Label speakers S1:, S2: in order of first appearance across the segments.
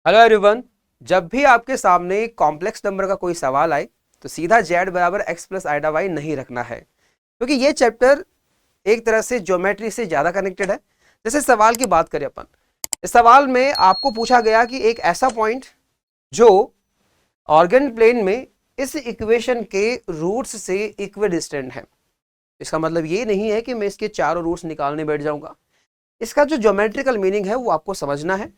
S1: Hello everyone. जब भी आपके सामने कॉम्प्लेक्स नंबर का कोई सवाल आए तो सीधा z बराबर x प्लस आइडा वाई नहीं रखना है, क्योंकि ये चैप्टर एक तरह से ज्योमेट्री से ज़्यादा कनेक्टेड है। जैसे सवाल की बात करें अपन, इस सवाल में आपको पूछा गया कि एक ऐसा पॉइंट जो ऑर्गन प्लेन में इस इक्वेशन के रूट्स से इक्विडिस्टेंट है। इसका मतलब ये नहीं है कि मैं इसके चारों रूट्स निकालने बैठ जाऊंगा। इसका जो ज्योमेट्रिकल मीनिंग है वो आपको समझना है।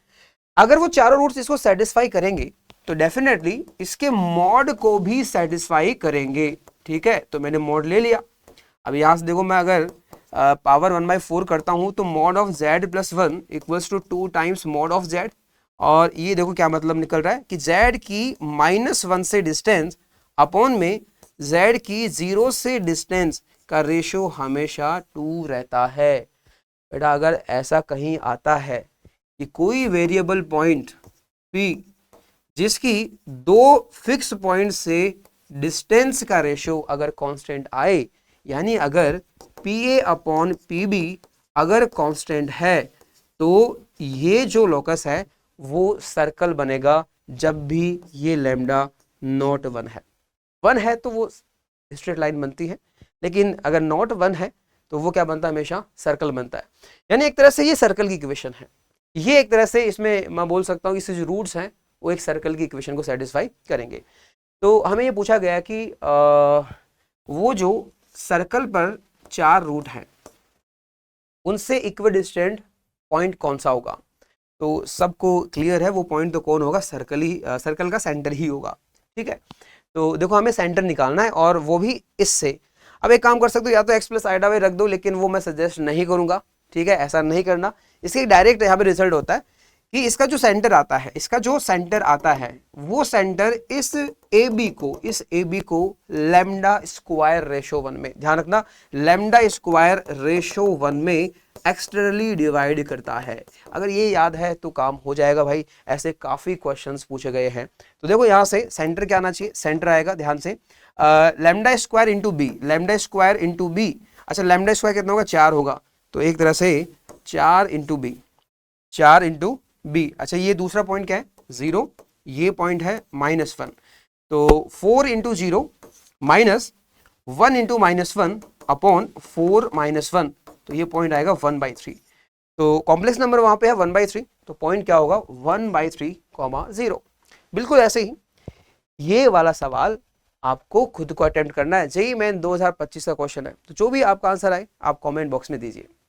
S1: अगर वो चारों रूट्स इसको सेटिस्फाई करेंगे तो डेफिनेटली इसके मॉड को भी सेटिस्फाई करेंगे। ठीक है, तो मैंने मॉड ले लिया। अब यहां से देखो, मैं अगर पावर 1/4 करता हूं तो mod of z plus 1 equals to 2 times mod of z। और ये देखो क्या मतलब निकल रहा है कि z की -1 से डिस्टेंस अपॉन में z की 0 से डिस्टेंस का रेशो हमेशा 2 रहता है। बेटा अगर ऐसा कहीं आता है कि कोई वेरिएबल पॉइंट P जिसकी दो फिक्स पॉइंट से डिस्टेंस का रेशो अगर कांस्टेंट आए, यानी अगर PA अपॉन PB अगर कांस्टेंट है, तो ये जो लोकस है वो सर्कल बनेगा जब भी ये लैम्डा नॉट 1 है। 1 है तो वो स्ट्रेट लाइन बनती है, लेकिन अगर नॉट 1 है तो वो क्या बनता है, हमेशा सर्कल बनता है। यानी एक तरह से ये सर्कल की इक्वेशन है। ये एक तरह से इसमें मैं बोल सकता हूँ कि इससे जो रूट्स हैं वो एक सर्कल की इक्वेशन को सेटिस्फाई करेंगे। तो हमें ये पूछा गया कि वो जो सर्कल पर 4 रूट हैं उनसे इक्विडिस्टेंट पॉइंट कौन सा होगा। तो सबको क्लियर है वो पॉइंट तो कौन होगा, सर्कल ही, सर्कल का सेंटर ही होगा। ठीक है, तो देखो हमें सेंटर निकालना है और वो भी इससे। अब एक काम कर सकते हो, या तो x प्लस आइडा वाई रख दो, लेकिन वो मैं सजेस्ट नहीं करूंगा। ठीक है, ऐसा नहीं करना। इसके डायरेक्ट यहाँ पे रिजल्ट होता है कि इसका जो सेंटर आता है, इसका जो सेंटर आता है वो सेंटर इस ए बी को लैम्डा स्क्वायर रेशो 1 में, ध्यान रखना, लैम्डा स्क्वायर रेशो 1 में एक्सटर्नली डिवाइड करता है। अगर ये याद है तो काम हो जाएगा भाई। ऐसे काफी क्वेश्चंस पूछे गए हैं। तो देखो यहां से सेंटर क्या आना चाहिए, सेंटर आएगा ध्यान से lambda square into b, lambda square into b. अच्छा, लैम्डा स्क्वायर कितना होगा, 4 होगा, तो एक तरह से 4 इंटू बी, 4 इंटू बी। अच्छा, ये दूसरा पॉइंट क्या है, 0, ये पॉइंट है -1, तो 4 इंटू 0 माइनस 1 इंटू -1 अपॉन 4 -1, तो ये पॉइंट आएगा 1/3। तो कॉम्प्लेक्स नंबर वहां पे है 1/3, तो पॉइंट क्या होगा 1/3, 0। बिल्कुल ऐसे ही ये वाला सवाल आपको खुद को अटेम्प्ट करना है। जेईई मेन 2025 का क्वेश्चन है, तो जो भी आपका आंसर आए आप कमेंट बॉक्स में दीजिए।